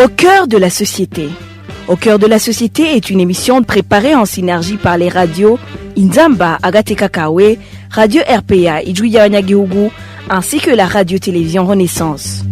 Au cœur de la société. Au cœur de la société est une émission préparée en synergie par les radios Inzamba, Agatekakawe, Radio RPA, Ijuya Wanyagihugu, ainsi que la radio-télévision Renaissance.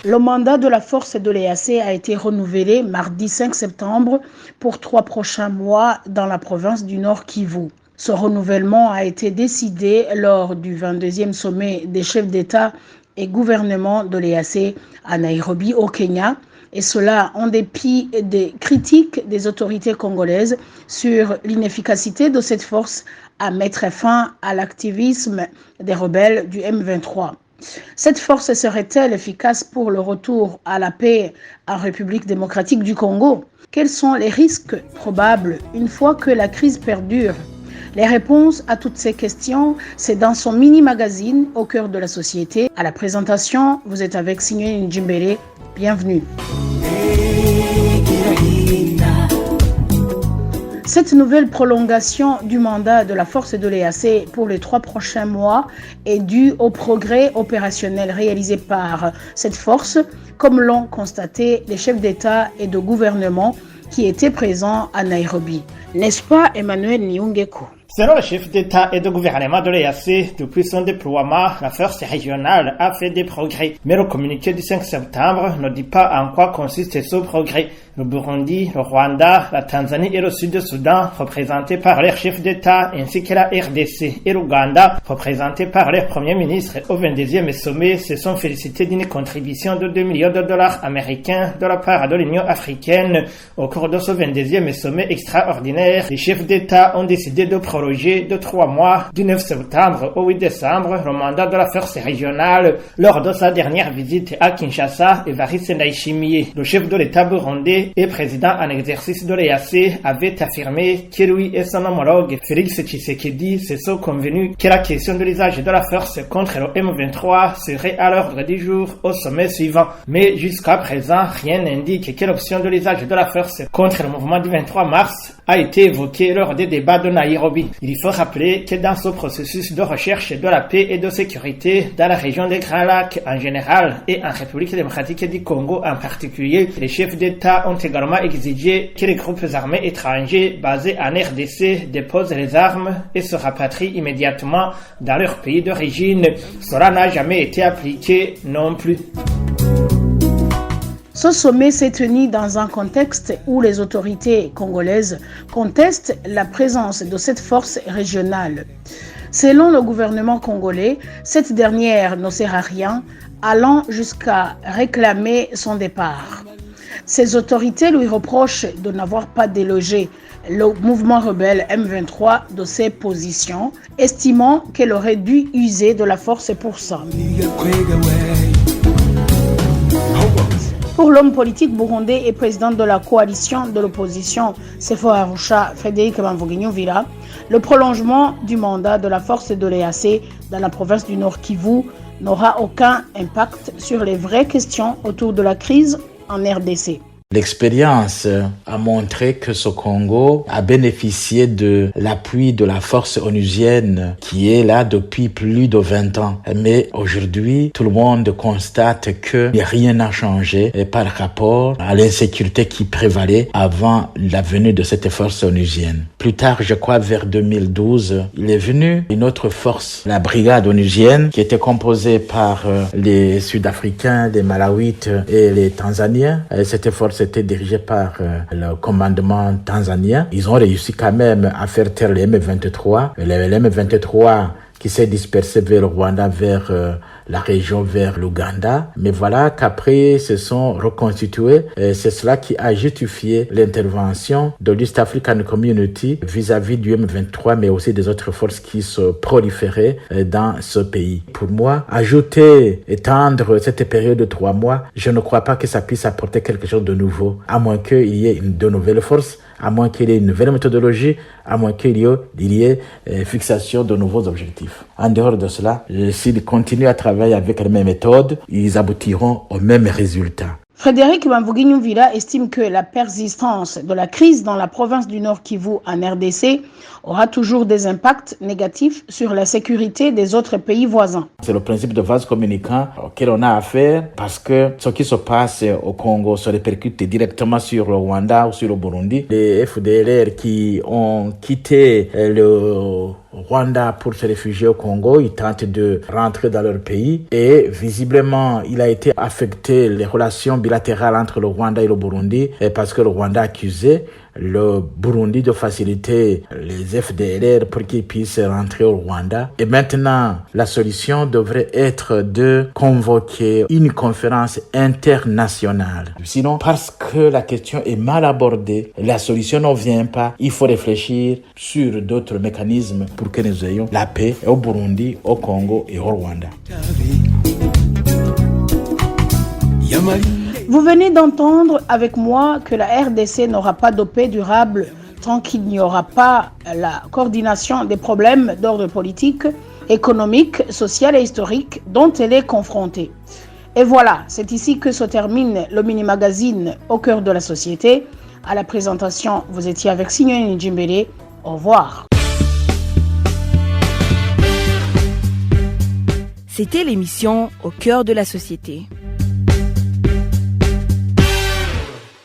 Le mandat de la force de l'EAC a été renouvelé mardi 5 septembre pour 3 prochains mois dans la province du Nord Kivu. Ce renouvellement a été décidé lors du 22e sommet des chefs d'État et gouvernement de l'EAC à Nairobi, au Kenya, et cela en dépit des critiques des autorités congolaises sur l'inefficacité de cette force à mettre fin à l'activisme des rebelles du M23. Cette force serait-elle efficace pour le retour à la paix en République démocratique du Congo? Quels sont les risques probables une fois que la crise perdure? Les réponses à toutes ces questions, c'est dans son mini-magazine Au cœur de la société. À la présentation, vous êtes avec Signé Njimbele. Bienvenue. Cette nouvelle prolongation du mandat de la force de l'EAC pour les 3 prochains mois est due au progrès opérationnel réalisé par cette force, comme l'ont constaté les chefs d'État et de gouvernement qui étaient présents à Nairobi. N'est-ce pas, Emmanuel Niungeko? Selon le chef d'État et de gouvernement de l'EAC, depuis son déploiement, la force régionale a fait des progrès. Mais le communiqué du 5 septembre ne dit pas en quoi consiste ce progrès. Le Burundi, le Rwanda, la Tanzanie et le Sud-Soudan, représentés par leurs chefs d'État, ainsi que la RDC et l'Ouganda, représentés par leur premier ministre au 22e sommet, se sont félicités d'une contribution de $2 millions américains de la part de l'Union africaine. Au cours de ce 22e sommet extraordinaire, les chefs d'État ont décidé de prolonger de 3 mois, du 9 septembre au 8 décembre, le mandat de la force régionale. Lors de sa dernière visite à Kinshasa, Evariste Ndayishimiye, le chef de l'État burundais et président en exercice de l'EAC, avait affirmé que lui et son homologue Félix Tshisekedi se sont convenus que la question de l'usage de la force contre le M23 serait à l'ordre du jour au sommet suivant. Mais jusqu'à présent, rien n'indique que l'option de l'usage de la force contre le mouvement du 23 mars a été évoquée lors des débats de Nairobi. Il faut rappeler que dans ce processus de recherche de la paix et de sécurité dans la région des Grands Lacs en général et en République démocratique du Congo en particulier, les chefs d'État ont également exigé que les groupes armés étrangers basés en RDC déposent les armes et se rapatrient immédiatement dans leur pays d'origine. Cela n'a jamais été appliqué non plus. Ce sommet s'est tenu dans un contexte où les autorités congolaises contestent la présence de cette force régionale. Selon le gouvernement congolais, cette dernière ne sert à rien, allant jusqu'à réclamer son départ. Ces autorités lui reprochent de n'avoir pas délogé le mouvement rebelle M23 de ses positions, estimant qu'elle aurait dû user de la force pour ça. Pour l'homme politique burundais et président de la coalition de l'opposition Sefo Arusha, Frédéric Bamvuginyuvira, le prolongement du mandat de la force de l'EAC dans la province du Nord Kivu n'aura aucun impact sur les vraies questions autour de la crise en RDC. L'expérience a montré que ce Congo a bénéficié de l'appui de la force onusienne qui est là depuis plus de 20 ans. Mais aujourd'hui, tout le monde constate que rien n'a changé par rapport à l'insécurité qui prévalait avant la venue de cette force onusienne. Plus tard, je crois vers 2012, il est venu une autre force, la brigade onusienne, qui était composée par les Sud-Africains, les Malawites et les Tanzaniens. Cette force était dirigée par le commandement tanzanien. Ils ont réussi quand même à faire taire les M23. Les M23 qui s'est dispersé vers le Rwanda, vers la région, vers l'Ouganda. Mais voilà qu'après se sont reconstitués. C'est cela qui a justifié l'intervention de l'East African Community vis-à-vis du M23, mais aussi des autres forces qui se proliféraient dans ce pays. Pour moi, étendre cette période de 3 mois, je ne crois pas que ça puisse apporter quelque chose de nouveau, à moins qu'il y ait de nouvelles forces, à moins qu'il y ait une nouvelle méthodologie, à moins qu'il y ait fixation de nouveaux objectifs. En dehors de cela, s'ils continuent à travailler avec les mêmes méthodes, ils aboutiront au même résultat. Frédéric Bamvugi-Nyumvira estime que la persistance de la crise dans la province du Nord Kivu en RDC aura toujours des impacts négatifs sur la sécurité des autres pays voisins. C'est le principe de vase communicant auquel on a affaire parce que ce qui se passe au Congo se répercute directement sur le Rwanda ou sur le Burundi. Les FDLR qui ont quitté le Rwanda pour se réfugier au Congo, ils tentent de rentrer dans leur pays et visiblement il a été affecté les relations bilatérales entre le Rwanda et le Burundi parce que le Rwanda accusait le Burundi de faciliter les FDLR pour qu'ils puissent rentrer au Rwanda. Et maintenant, la solution devrait être de convoquer une conférence internationale. Sinon, parce que la question est mal abordée, la solution ne vient pas. Il faut réfléchir sur d'autres mécanismes pour que nous ayons la paix au Burundi, au Congo et au Rwanda. Vous venez d'entendre avec moi que la RDC n'aura pas de paix durable tant qu'il n'y aura pas la coordination des problèmes d'ordre politique, économique, social et historique dont elle est confrontée. Et voilà, c'est ici que se termine le mini-magazine Au cœur de la société. À la présentation, vous étiez avec Signoni Njimbele. Au revoir. C'était l'émission Au cœur de la société.